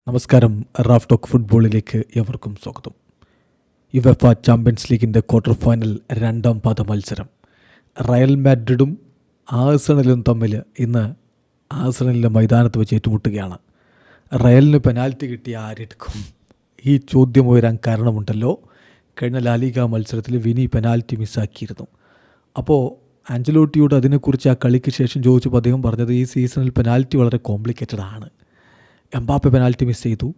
നമസ്കാരം. Raf talk ഫുട്ബോളിലേക്ക് എവർക്കും സ്വാഗതം. യുവേഫ ചാമ്പ്യൻസ് ലീഗിൻ്റെ ക്വാർട്ടർ ഫൈനൽ രണ്ടാം പാദ മത്സരം റയൽ മാഡ്രിഡും ആഴ്സണലും തമ്മിൽ ഇന്ന് ആഴ്സണലിൻ്റെ മൈതാനത്ത് വെച്ച് ഏറ്റുമുട്ടുകയാണ്. റയലിന് പെനാൽറ്റി കിട്ടിയ ആരെടുക്കും? ഈ ചോദ്യം ഉയരാൻ കാരണമുണ്ടല്ലോ. കഴിഞ്ഞ ലാലിഗ മത്സരത്തിൽ വിനി പെനാൽറ്റി മിസ്സാക്കിയിരുന്നു. അപ്പോൾ ആഞ്ചലോട്ടിയോട് അതിനെക്കുറിച്ച് ആ കളിക്ക് ശേഷം ചോദിച്ചപ്പോൾ അദ്ദേഹം പറഞ്ഞത് ഈ സീസണിൽ പെനാൽറ്റി വളരെ കോംപ്ലിക്കേറ്റഡ് ആണ്. എംബാപ്പെ പെനാൽറ്റി മിസ് ചെയ്തു,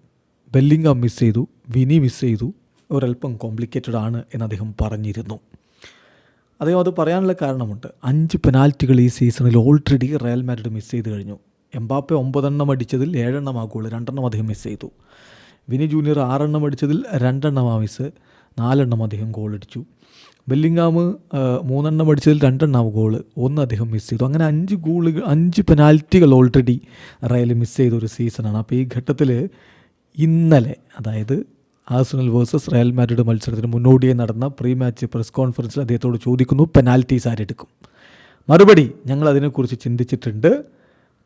ബെല്ലിംഗാം മിസ് ചെയ്തു, വിനി മിസ് ചെയ്തു, ഒരല്പം കോംപ്ലിക്കേറ്റഡ് ആണ് എന്ന് അദ്ദേഹം പറഞ്ഞിരുന്നു. അദ്ദേഹം അത് പറയാനുള്ള കാരണമുണ്ട്. 5 പെനാൽറ്റികൾ ഈ സീസണിൽ ഓൾറെഡി റയൽ മാഡ്രിഡ് മിസ് ചെയ്ത് കഴിഞ്ഞു. എംബാപ്പെ 9 എണ്ണം അടിച്ചതിൽ 7 എണ്ണം ആ ഗോൾ, 2 എണ്ണം അദ്ദേഹം മിസ് ചെയ്തു. വിനി ജൂനിയർ 6 എണ്ണം അടിച്ചതിൽ 2 എണ്ണം ആ മിസ്, 4 എണ്ണം അദ്ദേഹം ഗോൾ അടിച്ചു. ബെല്ലിംഗാം 3 എണ്ണം അടിച്ചതിൽ 2 എണ്ണം ഗോൾ, 1 അദ്ദേഹം മിസ് ചെയ്തു. അങ്ങനെ 5 പെനാൽറ്റികൾ ഓൾറെഡി റയൽ മിസ് ചെയ്ത ഒരു സീസണാണ്. അപ്പോൾ ഈ ഘട്ടത്തിൽ ഇന്നലെ, അതായത് ആഴ്സണൽ വേഴ്സസ് റയൽ മാഡ്രിഡ് മത്സരത്തിന് മുന്നോടിയായി നടന്ന പ്രീ മാച്ച് പ്രസ് കോൺഫറൻസിൽ അദ്ദേഹത്തോട് ചോദിക്കുന്നു, പെനാൽറ്റീസ് ആരെടുക്കും? മറുപടി, ഞങ്ങൾ അതിനെക്കുറിച്ച് ചിന്തിച്ചിട്ടുണ്ട്.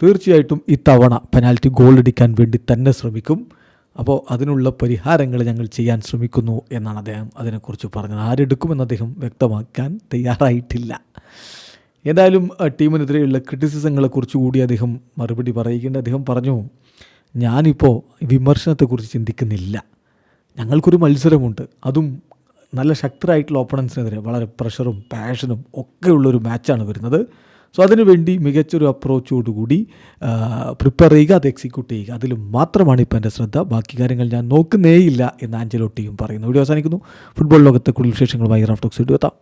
തീർച്ചയായിട്ടും ഇത്തവണ പെനാൽറ്റി ഗോൾ അടിക്കാൻ വേണ്ടി തന്നെ ശ്രമിക്കും. അപ്പോൾ അതിനുള്ള പരിഹാരങ്ങൾ ഞങ്ങൾ ചെയ്യാൻ ശ്രമിക്കുന്നു എന്നാണ് അദ്ദേഹം അതിനെക്കുറിച്ച് പറഞ്ഞത്. ആരെടുക്കുമെന്ന് അദ്ദേഹം വ്യക്തമാക്കാൻ തയ്യാറായിട്ടില്ല. ഏതായാലും ടീമിനെതിരെയുള്ള ക്രിറ്റിസിസങ്ങളെക്കുറിച്ച് കൂടി അദ്ദേഹം മറുപടി പറയുകയുണ്ട്. അദ്ദേഹം പറഞ്ഞു, ഞാനിപ്പോൾ വിമർശനത്തെക്കുറിച്ച് ചിന്തിക്കുന്നില്ല. ഞങ്ങൾക്കൊരു മത്സരമുണ്ട്, അതും നല്ല ശക്തരായിട്ടുള്ള ഓപ്പണൻസിനെതിരെ വളരെ പ്രഷറും പാഷനും ഒക്കെയുള്ളൊരു മാച്ചാണ് വരുന്നത്. സോ അതിനുവേണ്ടി മികച്ചൊരു അപ്രോച്ചോടുകൂടി പ്രിപ്പയർ ചെയ്യുക, അത് എക്സിക്യൂട്ട് ചെയ്യുക, അതിൽ മാത്രമാണ് ഇപ്പോൾ എൻ്റെ ശ്രദ്ധ. ബാക്കി കാര്യങ്ങൾ ഞാൻ നോക്കുന്നേയില്ല എന്ന് ആഞ്ചലോട്ടിയും പറയുന്നു. വീഡിയോ അവസാനിക്കുന്നു. ഫുട്ബോൾ ലോകത്തെ കൂടുതൽ വിശേഷങ്ങളുമായി റാഫ് ടോക്സ് വീഡിയോ എത്താം.